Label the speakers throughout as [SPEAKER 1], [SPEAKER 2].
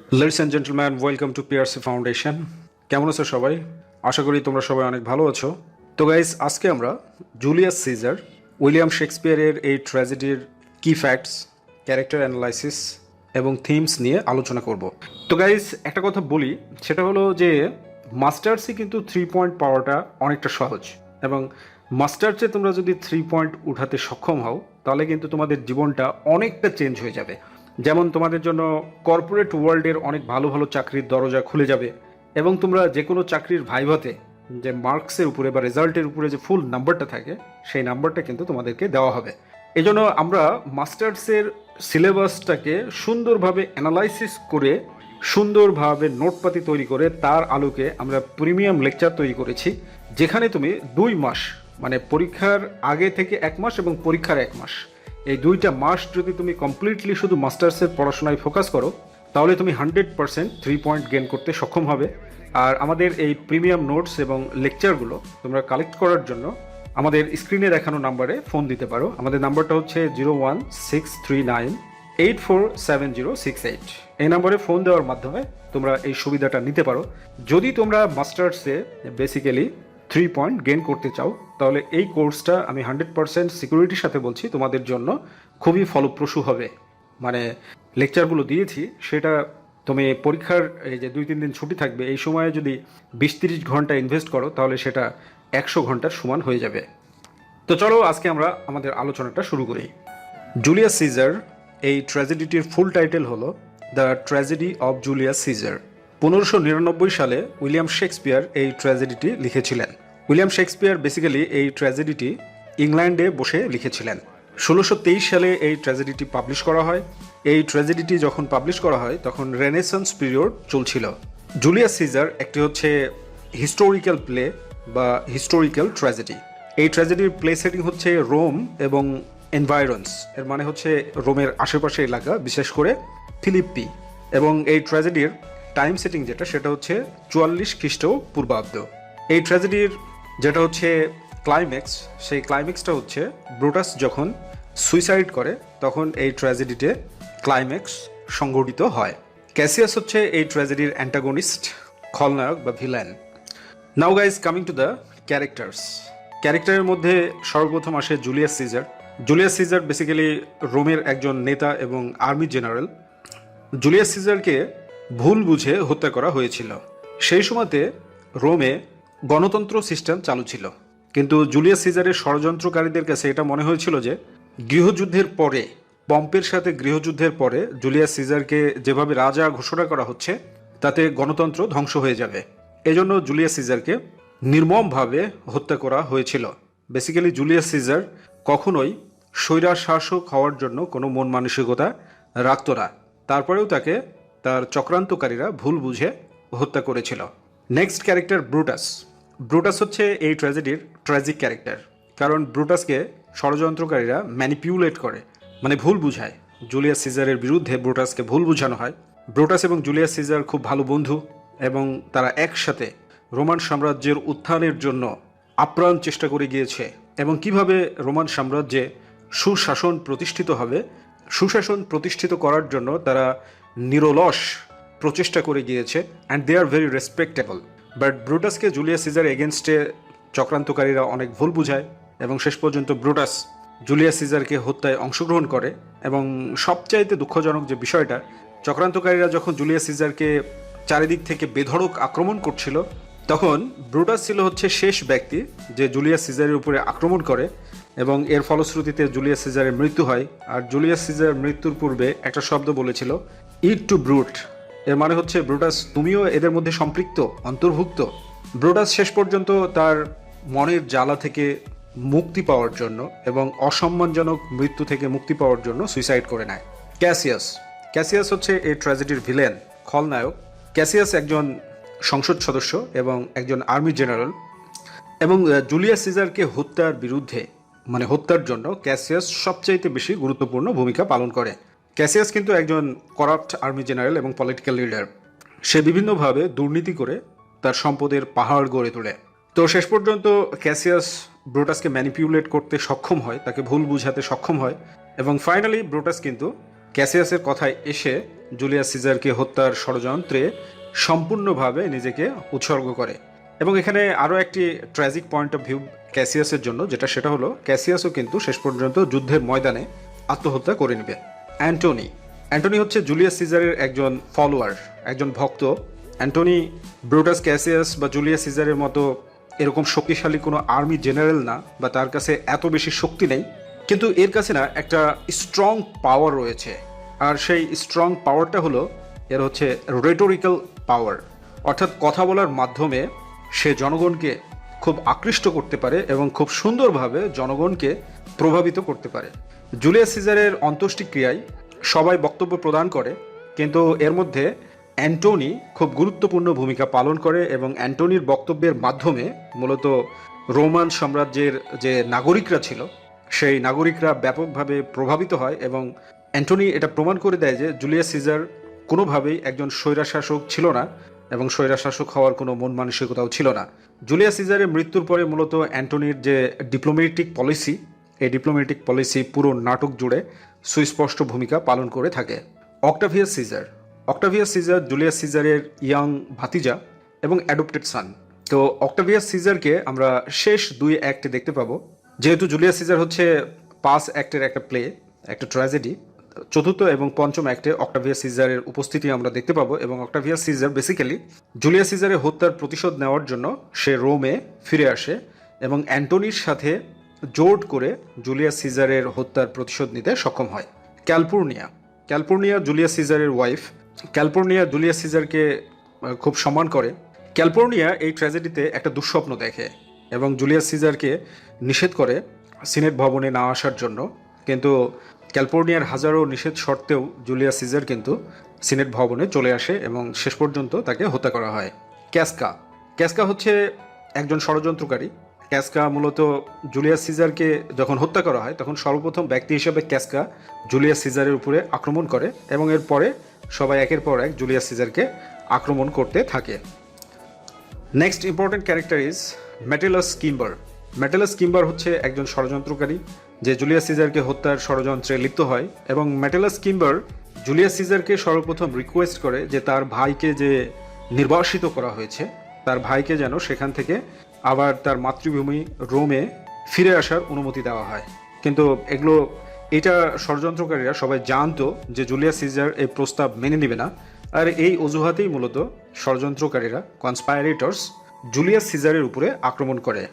[SPEAKER 1] Ladies and gentlemen, welcome to PRC Foundation. কেমন আছো সবাই? আশা করি তোমরা সবাই অনেক ভালো আছো। তো গাইস, আজকে আমরা জুলিয়াস সিজার, উইলিয়াম শেক্সপিয়ারের এই ট্র্যাজেডির কি ফ্যাক্টস, ক্যারেক্টার অ্যানালাইসিস এবং থিমস নিয়ে আলোচনা করব। তো গাইস, একটা কথা বলি, সেটা হলো যে মাস্টার্সে কিন্তু 3 পয়েন্ট পাওয়াটা অনেকটা সহজ, এবং মাস্টার্সে তোমরা যদি 3 পয়েন্ট উঠাতে সক্ষম হও তাহলে কিন্তু তোমাদের জীবনটা অনেকটা চেঞ্জ হয়ে যাবে। যেমন তোমাদের জন্য কর্পোরেট ওয়ার্ল্ডের অনেক ভালো ভালো চাকরির দরজা খুলে যাবে, এবং তোমরা যে কোনো চাকরির ভাইভাতে যে মার্কসের উপরে বা রেজাল্টের উপরে যে ফুল নাম্বারটা থাকে সেই নাম্বারটা কিন্তু তোমাদেরকে দেওয়া হবে। এই জন্য আমরা মাস্টার্সের সিলেবাসটাকে সুন্দরভাবে অ্যানালাইসিস করে, সুন্দরভাবে নোটপাতি তৈরি করে তার আলোকে আমরা প্রিমিয়াম লেকচার তৈরি করেছি, যেখানে তুমি 2 মাস, মানে পরীক্ষার আগে থেকে 1 মাস এবং পরীক্ষার 1 মাস, এই 2টা মাস যদি তুমি কমপ্লিটলি শুধু মাস্টার্সের পড়াশোনায় ফোকাস করো তাহলে তুমি 100% 3 পয়েন্ট গেইন করতে সক্ষম হবে। আর আমাদের এই প্রিমিয়াম নোটস এবং লেকচারগুলো তোমরা কালেক্ট করার জন্য আমাদের স্ক্রিনে দেখানো নাম্বারে ফোন দিতে পারো। আমাদের নাম্বারটা হচ্ছে 01639847068। এই নাম্বারে ফোন দেওয়ার মাধ্যমে তোমরা এই সুবিধাটা নিতে পারো। যদি তোমরা মাস্টার্সে বেসিক্যালি 3 পয়েন্ট গেইন করতে চাও তাহলে এই কোর্সটা আমি 100% সিকিউরিটির সাথে বলছি তোমাদের জন্য খুবই ফলপ্রসূ হবে। মানে লেকচারগুলো দিয়েছি সেটা তুমি পরীক্ষার এই যে 2-3 দিন ছুটি থাকবে এই সময়ে যদি 20-30 ঘন্টা ইনভেস্ট করো তাহলে সেটা 100 ঘন্টার সমান হয়ে যাবে। তো চলো আজকে আমরা আমাদের আলোচনাটা শুরু করি। জুলিয়াস সিজার, এই ট্র্যাজেডিটির ফুল টাইটেল হলো the tragedy of Julius Caesar. 1599 সালে উইলিয়াম শেক্সপিয়ার এই ট্র্যাজেডিটি লিখেছিলেন। উইলিয়াম শেক্সপিয়ার বেসিক্যালি এই ট্র্যাজেডিটি ইংল্যান্ডে বসে লিখেছিলেন। 1623 সালে এই ট্র্যাজেডিটি পাবলিশ করা হয়। এই ট্র্যাজেডিটি যখন পাবলিশ করা হয় তখন রেনেসান্স পিরিয়ড চলছিল। জুলিয়াস সিজার একটি হচ্ছে হিস্টোরিক্যাল প্লে বা হিস্টোরিক্যাল ট্র্যাজেডি। এই ট্র্যাজেডির প্লে সেটিং হচ্ছে রোম এবং এনভায়রনস, এর মানে হচ্ছে রোমের আশেপাশে এলাকা, বিশেষ করে ফিলিপ্পি। এবং এই ট্র্যাজেডির টাইম সেটিং যেটা সেটা হচ্ছে 44 খ্রিস্টপূর্বাব্দ। এই ট্র্যাজেডির যেটা হচ্ছে ক্লাইম্যাক্স, সেই ক্লাইম্যাক্সটা হচ্ছে ব্রুটাস যখন সুইসাইড করে তখন এই ট্র্যাজেডিতে ক্লাইম্যাক্স সংঘটিত হয়। ক্যাসিয়াস হচ্ছে এই ট্র্যাজেডির অ্যান্টাগনিস্ট, খলনায়ক বা villain. Now guys, coming to the characters. ক্যারেক্টারের মধ্যে সর্বপ্রথম আসে Julius Caesar. Julius Caesar basically রোমের একজন নেতা এবং আর্মি জেনারেল। জুলিয়াস সিজারকে ভুল বুঝে হত্যা করা হয়েছিল। সেই সময়তে রোমে গণতন্ত্র সিস্টেম চালু ছিল, কিন্তু জুলিয়াস সিজারের ষড়যন্ত্রকারীদের কাছে এটা মনে হয়েছিল যে গৃহযুদ্ধের পরে, পম্পের সাথে গৃহযুদ্ধের পরে জুলিয়াস সিজারকে যেভাবে রাজা ঘোষণা করা হচ্ছে তাতে গণতন্ত্র ধ্বংস হয়ে যাবে। এজন্য জুলিয়াস সিজারকে নির্মমভাবে হত্যা করা হয়েছিল। বেসিক্যালি জুলিয়াস সিজার কখনোই স্বৈরার শাসক হওয়ার জন্য কোনো মন মানসিকতা রাখত না, তারপরেও তাকে তার চক্রান্তকারীরা ভুল বুঝে হত্যা করেছিল। Next character Brutus. ব্রুটাস হচ্ছে এই ট্র্যাজেডির ট্র্যাজিক ক্যারেক্টার, কারণ ব্রুটাসকে ষড়যন্ত্রকারীরা ম্যানিপুলেট করে, মানে ভুল বুঝায়। জুলিয়াস সিজারের বিরুদ্ধে ব্রুটাসকে ভুল বুঝানো হয়। ব্রুটাস এবং জুলিয়াস সিজার খুব ভালো বন্ধু, এবং তারা একসাথে রোমান সাম্রাজ্যের উত্থানের জন্য আপ্রাণ চেষ্টা করে গিয়েছে, এবং কিভাবে রোমান সাম্রাজ্যে সুশাসন প্রতিষ্ঠিত হবে, সুশাসন প্রতিষ্ঠিত করার জন্য তারা নিরলস প্রচেষ্টা করে গিয়েছে, and they are very respectable. But ব্রুটাসকে জুলিয়াস সিজার এগেনস্টে চক্রান্তকারীরা অনেক ভুল বুঝায়, এবং শেষ পর্যন্ত ব্রুটাস জুলিয়াস সিজারকে হত্যায় অংশগ্রহণ করে। এবং সবচাইতে দুঃখজনক যে বিষয়টা, চক্রান্তকারীরা যখন জুলিয়াস সিজারকে চারিদিক থেকে বেধড়ক আক্রমণ করছিল তখন ব্রুটাস ছিল হচ্ছে শেষ ব্যক্তি যে জুলিয়াস সিজারের উপরে আক্রমণ করে, এবং এর ফলশ্রুতিতে জুলিয়াস সিজারের মৃত্যু হয়। আর জুলিয়াস সিজার মৃত্যুর পূর্বে একটা শব্দ বলেছিল, ইট টু ব্রুট। এর মানে হচ্ছে ব্রুটাস, তুমিও এদের মধ্যে সম্পৃক্ত, অন্তর্ভুক্ত। ব্রুটাস শেষ পর্যন্ত তার মনের জ্বালা থেকে মুক্তি পাওয়ার জন্য এবং অসম্মানজনক মৃত্যু থেকে মুক্তি পাওয়ার জন্য সুইসাইড করে নেয়। ক্যাসিয়াস। ক্যাসিয়াস হচ্ছে এই ট্র্যাজেডির ভিলেন, খলনায়ক। ক্যাসিয়াস একজন সংসদ সদস্য এবং একজন আর্মি জেনারেল, এবং জুলিয়াস সিজারকে হত্যার বিরুদ্ধে, মানে হত্যার জন্য ক্যাসিয়াস সবচাইতে বেশি গুরুত্বপূর্ণ ভূমিকা পালন করে। ক্যাসিয়াস কিন্তু একজন করাপ্ট আর্মি জেনারেল এবং পলিটিক্যাল লিডার। সে বিভিন্নভাবে দুর্নীতি করে তার সম্পদের পাহাড় গড়ে তোলে। তো শেষ পর্যন্ত ক্যাসিয়াস ব্রুটাসকে ম্যানিপুলেট করতে সক্ষম হয়, তাকে ভুল বুঝাতে সক্ষম হয়, এবং ফাইনালি ব্রুটাস কিন্তু ক্যাসিয়াসের কথায় এসে জুলিয়াস সিজারকে হত্যার ষড়যন্ত্রে সম্পূর্ণভাবে নিজেকে উৎসর্গ করে। এবং এখানে আরও একটি ট্র্যাজিক পয়েন্ট অফ ভিউ ক্যাসিয়াসের জন্য, সেটা হলো ক্যাসিয়াসও কিন্তু শেষ পর্যন্ত যুদ্ধের ময়দানে আত্মহত্যা করে নেবে। অ্যান্টনি হচ্ছে জুলিয়াস সিজারের একজন ফলোয়ার, একজন ভক্ত। অ্যান্টনি ব্রুটাস ক্যাসিয়াস বা জুলিয়াস সিজারের মতো এরকম শক্তিশালী কোনো আর্মি জেনারেল না, বা তার কাছে এত বেশি শক্তি নেই, কিন্তু এর কাছে না একটা স্ট্রং পাওয়ার রয়েছে। আর সেই স্ট্রং পাওয়ারটা হলো এর হচ্ছে রেটোরিক্যাল পাওয়ার, অর্থাৎ কথা বলার মাধ্যমে সে জনগণকে খুব আকৃষ্ট করতে পারে এবং খুব সুন্দরভাবে জনগণকে প্রভাবিত করতে পারে। জুলিয়াস সিজারের অন্ত্যেষ্টিক্রিয়ায় সবাই বক্তব্য প্রদান করে, কিন্তু এর মধ্যে অ্যান্টনি খুব গুরুত্বপূর্ণ ভূমিকা পালন করে এবং অ্যান্টনির বক্তব্যের মাধ্যমে মূলত রোমান সাম্রাজ্যের যে নাগরিকরা ছিল সেই নাগরিকরা ব্যাপকভাবে প্রভাবিত হয়। এবং অ্যান্টনি এটা প্রমাণ করে দেয় যে জুলিয়াস সিজার কোনোভাবেই একজন স্বৈরাশাসক ছিল না এবং স্বৈরাশাসক হওয়ার কোনো মন মানসিকতাও ছিল না। জুলিয়াস সিজারের মৃত্যুর পরে মূলত অ্যান্টনির যে ডিপ্লোম্যাটিক পলিসি, এই ডিপ্লোম্যাটিক পলিসি পুরো নাটক জুড়ে সুস্পষ্ট ভূমিকা পালন করে থাকে। অক্টাভিয়াস সিজার জুলিয়াস সিজারের ইয়াং ভাতিজা এবং অ্যাডপ্টেড সান। তো অক্টাভিয়াস সিজারকে আমরা শেষ 2 অ্যাক্টে দেখতে পাবো। যেহেতু জুলিয়াস সিজার হচ্ছে 5 অ্যাক্টের একটা প্লে, একটা ট্র্যাজেডি, চতুর্থ এবং পঞ্চম অ্যাক্টে অক্টাভিয়াস সিজারের উপস্থিতি আমরা দেখতে পাবো। এবং অক্টাভিয়াস সিজার বেসিক্যালি জুলিয়াস সিজারের হত্যার প্রতিশোধ নেওয়ার জন্য সে রোমে ফিরে আসে এবং অ্যান্টনির সাথে জোট করে জুলিয়াস সিজারের হত্যার প্রতিশোধ নিতে সক্ষম হয়। ক্যালপুর্নিয়া জুলিয়াস সিজারের ওয়াইফ। ক্যালপুর্নিয়া জুলিয়াস সিজারকে খুব সম্মান করে। ক্যালপুর্নিয়া এই ট্র্যাজেডিতে একটা দুঃস্বপ্ন দেখে এবং জুলিয়াস সিজারকে নিষেধ করে সিনেট ভবনে না আসার জন্য, কিন্তু ক্যালপুর্নিয়ার হাজারো নিষেধ সত্ত্বেও জুলিয়াস সিজার কিন্তু সিনেট ভবনে চলে আসে এবং শেষ পর্যন্ত তাকে হত্যা করা হয়। ক্যাসকা হচ্ছে একজন ষড়যন্ত্রকারী। ক্যাসকা মূলত জুলিয়াস সিজারকে যখন হত্যা করা হয় তখন সর্বপ্রথম ব্যক্তি হিসেবে ক্যাসকা জুলিয়াস সিজারের উপরে আক্রমণ করে এবং এরপরে সবাই একের পর এক জুলিয়াস সিজারকে আক্রমণ করতে থাকে। নেক্সট ইম্পর্টেন্ট ক্যারেক্টার ইজ মেটেলাস কিম্বার হচ্ছে একজন ষড়যন্ত্রকারী যে জুলিয়াস সিজারকে হত্যার ষড়যন্ত্রে লিপ্ত হয়। এবং মেটেলাস কিম্বার জুলিয়াস সিজারকে সর্বপ্রথম রিকোয়েস্ট করে যে তার ভাইকে যে নির্বাসিত করা হয়েছে, তার ভাইকে যেন সেখান থেকে আবার তার মাতৃভূমি রোমে ফিরে আসার অনুমতি দেওয়া হয়। কিন্তু এটা ষড়যন্ত্রকারীরা সবাই জানতো যে জুলিয়াস সিজার এই প্রস্তাব মেনে নেবে না, আর এই অজুহাতেই মূলত ষড়যন্ত্রকারীরা কনস্পাইরেটর্স জুলিয়াস সিজারের উপরে আক্রমণ করে।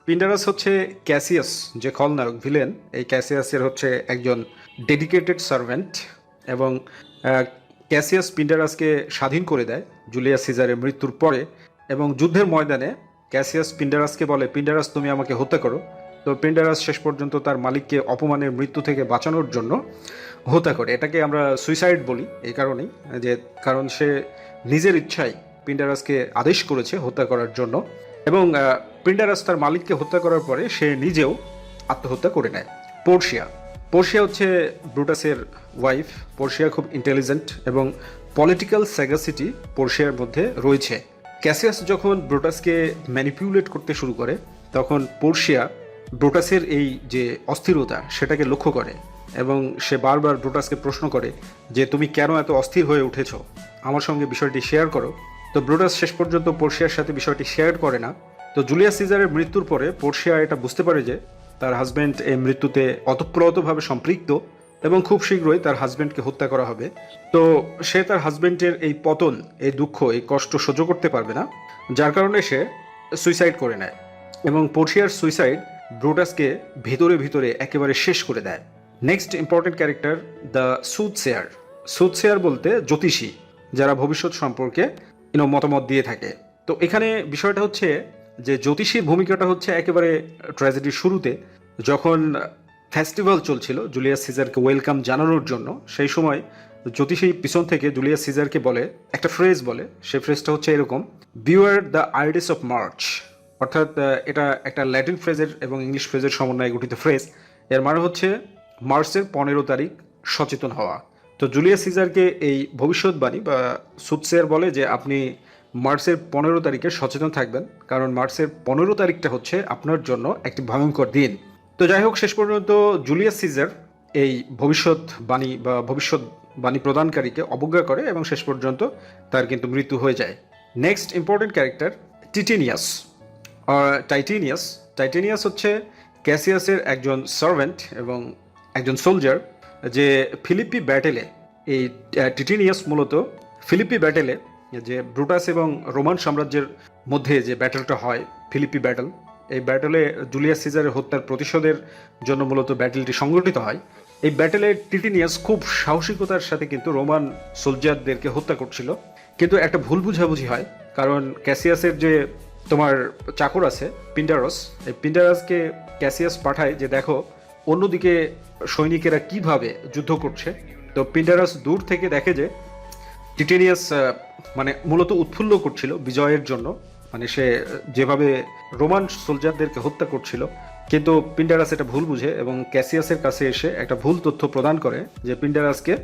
[SPEAKER 1] পিন্ডারাস হচ্ছে ক্যাসিয়াস যে খলনায়ক ভিলেন, এই ক্যাসিয়াসের হচ্ছে একজন ডেডিকেটেড সার্ভেন্ট এবং ক্যাসিয়াস পিন্ডারাসকে স্বাধীন করে দেয় জুলিয়াস সিজারের মৃত্যুর পরে। এবং যুদ্ধের ময়দানে ক্যাসিয়াস পিন্ডারাসকে বলে, পিন্ডারাস তুমি আমাকে হত্যা করো। তো পিন্ডারাস শেষ পর্যন্ত তার মালিককে অপমানের মৃত্যু থেকে বাঁচানোর জন্য হত্যা করে। এটাকে আমরা সুইসাইড বলি এই কারণেই কারণ সে নিজের ইচ্ছায় পিন্ডারাসকে আদেশ করেছে হত্যা করার জন্য। এবং পিন্ডারাস তার মালিককে হত্যা করার পরে সে নিজেও আত্মহত্যা করে নেয়। পোর্শিয়া হচ্ছে ব্রুটাসের ওয়াইফ। পোর্শিয়া খুব ইন্টেলিজেন্ট এবং পলিটিক্যাল স্যাগাসিটি পোর্শিয়ার মধ্যে রয়েছে। ক্যাসিয়াস যখন ব্রুটাসকে ম্যানিপুলেট করতে শুরু করে তখন পোর্শিয়া ব্রুটাসের এই যে অস্থিরতা সেটাকে লক্ষ্য করে এবং সে বারবার ব্রুটাসকে প্রশ্ন করে যে তুমি কেন এত অস্থির হয়ে উঠেছ, আমার সঙ্গে বিষয়টি শেয়ার করো। তো ব্রুটাস শেষ পর্যন্ত পোর্শিয়ার সাথে বিষয়টি শেয়ার করে না। তো জুলিয়াস সিজারের মৃত্যুর পরে পোর্শিয়া এটা বুঝতে পারে যে তার হাজব্যান্ড এই মৃত্যুতে অতপ্রতভাবে সম্পৃক্ত এবং খুব শীঘ্রই তার হাজব্যান্ডকে হত্যা করা হবে। তো সে তার হাজব্যান্ডের এই পতন, এই দুঃখ, এই কষ্ট সহ্য করতে পারবে না, যার কারণে সে সুইসাইড করে নেয়। এবং পোর্শিয়ার সুইসাইড ব্রুটাসকে ভিতরে ভিতরে একেবারে শেষ করে দেয়। নেক্সট ইম্পর্টেন্ট ক্যারেক্টার দ্য সুথসেয়ার বলতে জ্যোতিষী, যারা ভবিষ্যৎ সম্পর্কে মতামত দিয়ে থাকে। তো এখানে বিষয়টা হচ্ছে যে জ্যোতিষীর ভূমিকাটা হচ্ছে একেবারে ট্র্যাজেডির শুরুতে যখন ফেস্টিভ্যাল চলছিল জুলিয়াস সিজারকে ওয়েলকাম জানানোর জন্য, সেই সময় জ্যোতিষী পিছন থেকে জুলিয়াস সিজারকে বলে একটা ফ্রেজ বলে, সেই ফ্রেজটা হচ্ছে এরকম, বিওয়ার দ্য আইডিস অফ মার্চ। অর্থাৎ এটা একটা ল্যাটিন ফ্রেজের এবং ইংলিশ ফ্রেজের সমন্বয়ে গঠিত ফ্রেজ। এর মানে হচ্ছে মার্চের 15 তারিখ সচেতন হওয়া। তো জুলিয়াস সিজারকে এই ভবিষ্যৎবাণী বা সুথসেয়ার বলে যে আপনি মার্চের 15 তারিখে সচেতন থাকবেন, কারণ মার্চের 15 তারিখটা হচ্ছে আপনার জন্য একটি ভয়ঙ্কর দিন। তো যাই হোক, শেষ পর্যন্ত জুলিয়াস সিজার এই ভবিষ্যৎবাণী বা ভবিষ্যৎবাণী প্রদানকারীকে অবজ্ঞা করে এবং শেষ পর্যন্ত তার কিন্তু মৃত্যু হয়ে যায়। Next important character Titinius. Titinius হচ্ছে ক্যাসিয়াসের একজন সার্ভেন্ট এবং একজন সোলজার, যে ফিলিপি ব্যাটেলে এই টিটেনিয়াস মূলত ফিলিপি ব্যাটেলে, যে ব্রুটাস এবং রোমান সাম্রাজ্যের মধ্যে যে ব্যাটেলটা হয় ফিলিপি ব্যাটেল, এই ব্যাটেলে জুলিয়াস সিজারের হত্যার প্রতিশোধের জন্য মূলত ব্যাটেলটি সংগঠিত হয়। এই ব্যাটেলে টিটেনিয়াস খুব সাহসিকতার সাথে কিন্তু রোমান সোলজারদেরকে হত্যা করছিল, কিন্তু একটা ভুল বুঝাবুঝি হয়, কারণ ক্যাসিয়াসের যে তোমার চাকর আছে পিন্ডারস, এই পিন্ডারাসকে ক্যাসিয়াস পাঠায় যে দেখো অন্যদিকে সৈনিকেরা কিভাবে যুদ্ধ করছে। তো পিন্ডারাস দূর থেকে দেখে যে টিটেনিয়াস মানে মূলত উৎফুল্ল করছিল বিজয়ের জন্য, মানে সে যেভাবে রোমান সোলজারদেরকে হত্যা করছিল, কিন্তু পিন্ডারাস এটা ভুল বুঝে এবং ক্যাসিয়াসের কাছে এসে একটা ভুল তথ্য প্রদান করে যে পিন্ডারাসকে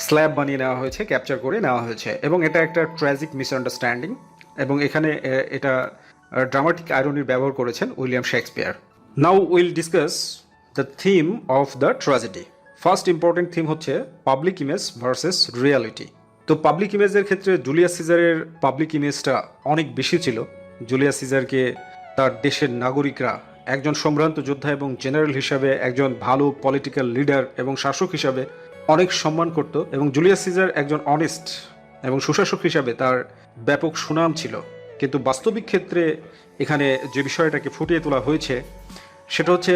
[SPEAKER 1] স্ল্যাব বানিয়ে নেওয়া হয়েছে, ক্যাপচার করে নেওয়া হয়েছে, এবং এটা একটা ট্র্যাজিক মিসআন্ডারস্ট্যান্ডিং, এবং এখানে এটা ড্রামাটিক আইরনির ব্যবহার করেছেন William Shakespeare. Now will discuss the theme of the tragedy. First important theme হচ্ছে পাবলিক ইমেজ ভার্সেস রিয়ালিটি। তো পাবলিক ইমেজের ক্ষেত্রে জুলিয়াস সিজারের পাবলিক ইমেজটা অনেক বেশি ছিল। জুলিয়াস সিজারকে তার দেশের নাগরিকরা একজন সম্ভ্রান্ত যোদ্ধা এবং জেনারেল হিসাবে, একজন ভালো পলিটিক্যাল লিডার এবং শাসক হিসাবে অনেক সম্মান করত, এবং জুলিয়াস সিজার একজন অনেস্ট এবং সুশাসক হিসাবে তার ব্যাপক সুনাম ছিল। কিন্তু বাস্তবিক ক্ষেত্রে এখানে যে বিষয়টাকে ফুটিয়ে তোলা হয়েছে সেটা হচ্ছে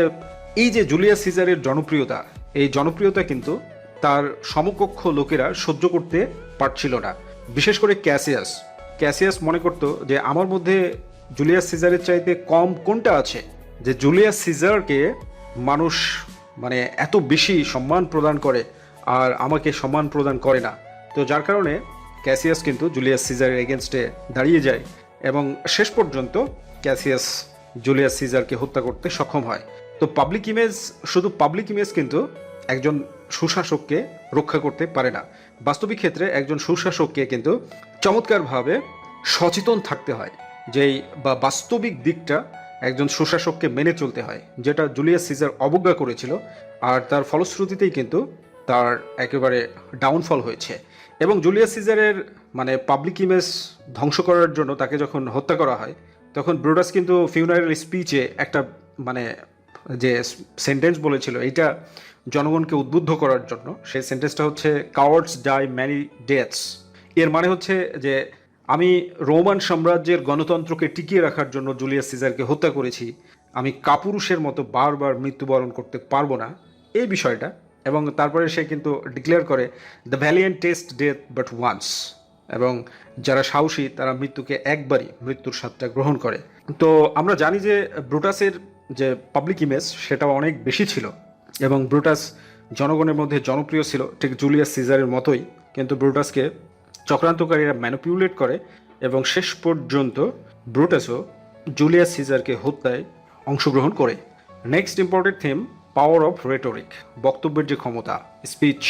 [SPEAKER 1] এই যে জুলিয়াস সিজারের জনপ্রিয়তা, এই জনপ্রিয়তা কিন্তু তার সমকক্ষ লোকেরা সহ্য করতে পারছিল না। বিশেষ করে ক্যাসিয়াস মনে করত যে আমার মধ্যে জুলিয়াস সিজারের চাইতে কম কোনটা আছে, যে জুলিয়াস সিজারকে মানুষ মানে এত বেশি সম্মান প্রদান করে আর আমাকে সম্মান প্রদান করে না। তো যার কারণে ক্যাসিয়াস কিন্তু জুলিয়াস সিজারের এগেনস্টে দাঁড়িয়ে যায় এবং শেষ পর্যন্ত ক্যাসিয়াস জুলিয়াস সিজারকে হত্যা করতে সক্ষম হয়। তো শুধু পাবলিক ইমেজ কিন্তু একজন সুশাসককে রক্ষা করতে পারে না। বাস্তবিক ক্ষেত্রে একজন সুশাসককে কিন্তু চমৎকারভাবে সচেতন থাকতে হয়, যেই বা বাস্তবিক দিকটা একজন সুশাসককে মেনে চলতে হয়, যেটা জুলিয়াস সিজার অবজ্ঞা করেছিল, আর তার ফলশ্রুতিতেই কিন্তু তার একেবারে ডাউনফল হয়েছে। এবং জুলিয়াস সিজারের মানে পাবলিক ইমেজ ধ্বংস করার জন্য তাকে যখন হত্যা করা হয়, তখন ব্রুটাস কিন্তু ফিউনারাল স্পিচে একটা মানে যে সেন্টেন্স বলেছিল, এইটা জনগণকে উদ্বুদ্ধ করার জন্য, সেই সেন্টেন্সটা হচ্ছে কাওয়ার্ডস ডাই ম্যানি ডেথস। এর মানে হচ্ছে যে আমি রোমান সাম্রাজ্যের গণতন্ত্রকে টিকিয়ে রাখার জন্য জুলিয়াস সিজারকে হত্যা করেছি, আমি কাপুরুষের মতো বারবার মৃত্যুবরণ করতে পারবো না, এই বিষয়টা। এবং তারপরে সে কিন্তু ডিক্লেয়ার করে the valiant taste death but once, এবং যারা সাহসী তারা মৃত্যুকে একবারই মৃত্যুর স্বাদটা গ্রহণ করে। তো আমরা জানি যে ব্রুটাসের যে পাবলিক ইমেজ সেটাও অনেক বেশি ছিল এবং ব্রুটাস জনগণের মধ্যে জনপ্রিয় ছিল ঠিক জুলিয়াস সিজারের মতোই, কিন্তু ব্রুটাসকে চক্রান্তকারীরা ম্যানিপুলেট করে এবং শেষ পর্যন্ত ব্রুটাসও জুলিয়াস সিজারকে হত্যায় অংশগ্রহণ করে। Next important theme power of rhetoric, বক্তব্যের যে ক্ষমতা, স্পিচ,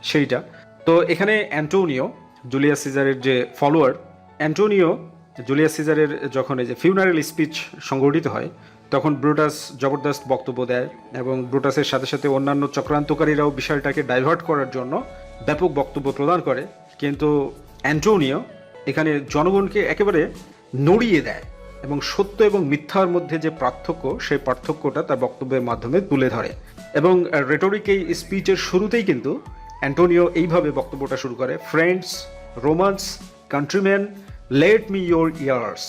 [SPEAKER 1] সেইটা। তো এখানে অ্যান্টোনিও জুলিয়াস সিজারের যে ফলোয়ার, অ্যান্টোনিও জুলিয়াস সিজারের যখন এই যে ফিউনারাল স্পিচ সংগঠিত হয় তখন ব্রুটাস জবরদস্ত বক্তব্য দেয় এবং ব্রুটাসের সাথে সাথে অন্যান্য চক্রান্তকারীরাও বিষয়টাকে ডাইভার্ট করার জন্য ব্যাপক বক্তব্য প্রদান করে, কিন্তু অ্যান্টোনিও এখানে জনগণকে একেবারে নড়িয়ে দেয় এবং সত্য এবং মিথ্যার মধ্যে যে পার্থক্য, সেই পার্থক্যটা তার বক্তব্যের মাধ্যমে তুলে ধরে। এবং রেটোরিক এই স্পিচের শুরুতেই কিন্তু অ্যান্টোনিও এইভাবে বক্তব্যটা শুরু করে, friends, romance, countryman, let me your years.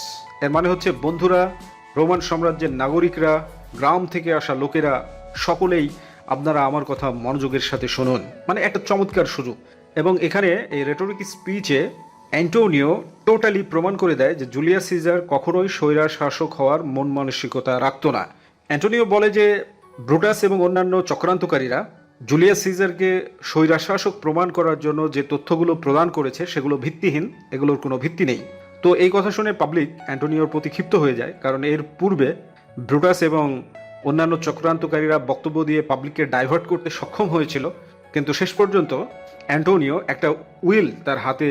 [SPEAKER 1] এর মানে হচ্ছে বন্ধুরা, রোমান সাম্রাজ্যের নাগরিকরা, গ্রাম থেকে আসা লোকেরা, সকলেই আপনারা আমার কথা মনোযোগের সাথে শুনুন। মানে একটা চমৎকার সুযোগ। এবং এখানে এই রেটোরিক স্পিচে অ্যান্টোনিও টোটালি প্রমাণ করে দেয় যে জুলিয়াস সিজার কখনোই স্বৈরার শাসক হওয়ার মন মানসিকতা রাখত না। অ্যান্টোনিও বলে যে ব্রুটাস এবং অন্যান্য চক্রান্তকারীরা জুলিয়াস সিজারকে স্বৈরাশাসক প্রমাণ করার জন্য যে তথ্যগুলো প্রদান করেছে সেগুলো ভিত্তিহীন, এগুলোর কোনো ভিত্তি নেই। তো এই কথা শুনে পাবলিক অ্যান্টোনিওর প্রতি ক্ষিপ্ত হয়ে যায়, কারণ এর পূর্বে ব্রুটাস এবং অন্যান্য চক্রান্তকারীরা বক্তব্য দিয়ে পাবলিককে ডাইভার্ট করতে সক্ষম হয়েছিল, কিন্তু শেষ পর্যন্ত অ্যান্টোনিও একটা উইল তার হাতে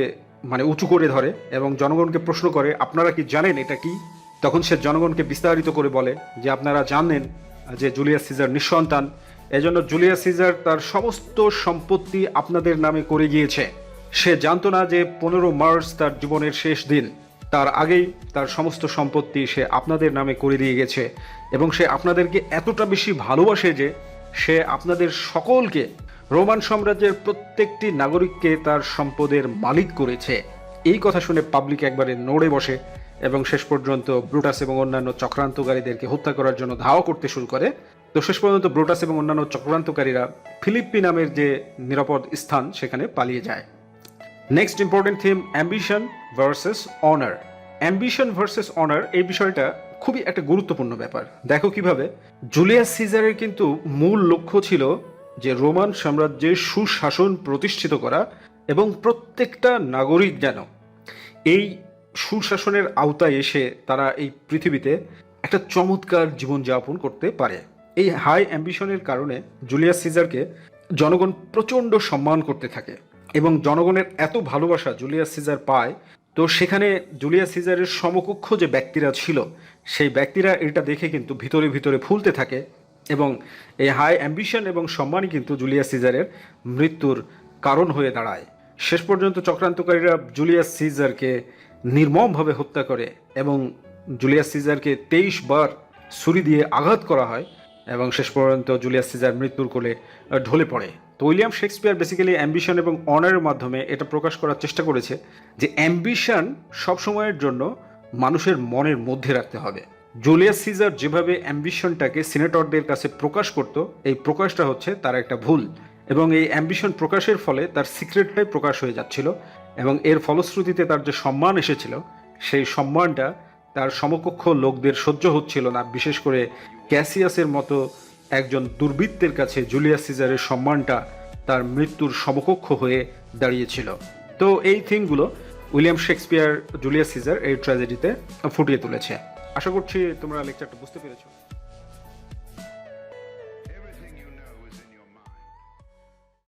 [SPEAKER 1] মানে উঁচু করে ধরে এবং জনগণকে প্রশ্ন করে, আপনারা কি জানেন এটা কি? তখন সে জনগণকে বিস্তারিত করে বলে যে আপনারা জানেন যে জুলিয়াস সিজার নিঃসন্তান এজন্য জুলিয়াস সিজার তার সমস্ত সম্পত্তি আপনাদের নামে করে গিয়েছে। সে জানতো না যে 15 মার্চ তার জীবনের শেষ দিন, তার আগেই তার সমস্ত সম্পত্তি সে আপনাদের নামে করে দিয়ে গেছে এবং সে আপনাদেরকে এতটা বেশি ভালোবাসে যে সে আপনাদের সকলকে, রোমান সাম্রাজ্যের প্রত্যেকটি নাগরিককে তার সম্পদের মালিক করেছে। এই কথা শুনে পাবলিক একবারে নড়ে বসে এবং শেষ পর্যন্ত ব্রুটাস এবং অন্যান্য চক্রান্তকারীদেরকে হত্যা করার জন্য ধাওয়া করতে শুরু করে। তো শেষ পর্যন্ত ব্রুটাস এবং অন্যান্য চক্রান্তকারীরা ফিলিপ্পি নামের যে নিরাপদ স্থান সেখানে পালিয়ে যায়। Next important theme, ambition versus honour. Ambition versus honour, এই বিষয়টা খুবই একটা গুরুত্বপূর্ণ ব্যাপার। দেখো কিভাবে জুলিয়াস সিজারের কিন্তু মূল লক্ষ্য ছিল যে রোমান সাম্রাজ্যের সুশাসন প্রতিষ্ঠিত করা এবং প্রত্যেকটা নাগরিক যেন এই সুশাসনের আওতায় এসে তারা এই পৃথিবীতে একটা চমৎকার জীবনযাপন করতে পারে। এই হাই অ্যাম্বিশনের কারণে জুলিয়াস সিজারকে জনগণ প্রচণ্ড সম্মান করতে থাকে এবং জনগণের এত ভালোবাসা জুলিয়াস সিজার পায়। তো সেখানে জুলিয়াস সিজারের সমকক্ষ যে ব্যক্তিরা ছিল সেই ব্যক্তিরা এটা দেখে কিন্তু ভিতরে ভিতরে ফুলতে থাকে এবং এই হাই অ্যাম্বিশন এবং সম্মানই কিন্তু জুলিয়াস সিজারের মৃত্যুর কারণ হয়ে দাঁড়ায়। শেষ পর্যন্ত চক্রান্তকারীরা জুলিয়াস সিজারকে নির্মমভাবে হত্যা করে এবং জুলিয়াস সিজারকে 23 বার ছুরি দিয়ে আঘাত করা হয় এবং শেষ পর্যন্ত জুলিয়াস সিজার মৃত্যুর কোলে ঢলে পড়ে। তো উইলিয়াম শেক্সপিয়ার বেসিক্যালি অ্যাম্বিশন এবং অনারের মাধ্যমে এটা প্রকাশ করার চেষ্টা করেছে যে অ্যাম্বিশন সবসময়ের জন্য মানুষের মনের মধ্যে রাখতে হবে। জুলিয়াস সিজার যেভাবে অ্যাম্বিশনটাকে সিনেটরদের কাছে প্রকাশ করত, এই প্রকাশটা হচ্ছে তার একটা ভুল এবং এই অ্যাম্বিশন প্রকাশের ফলে তার সিক্রেটটাই প্রকাশ হয়ে যাচ্ছিল এবং এর ফলশ্রুতিতে তার যে সম্মান এসেছিল সেই সম্মানটা তার সমকক্ষ লোকদের সহ্য হচ্ছিল না। বিশেষ করে ক্যাসিয়াসের মতো একজন দুর্বৃত্তের কাছে জুলিয়াস সিজারের সম্মানটা তার মৃত্যুর সমকক্ষ হয়ে দাঁড়িয়েছিল। তো এই থিমগুলো উইলিয়াম শেক্সপিয়ার জুলিয়াস সিজার এই ট্র্যাজেডিতে ফুটিয়ে তুলেছে। আশা করছি তোমরা লেকচারটা বুঝতে পেরেছো।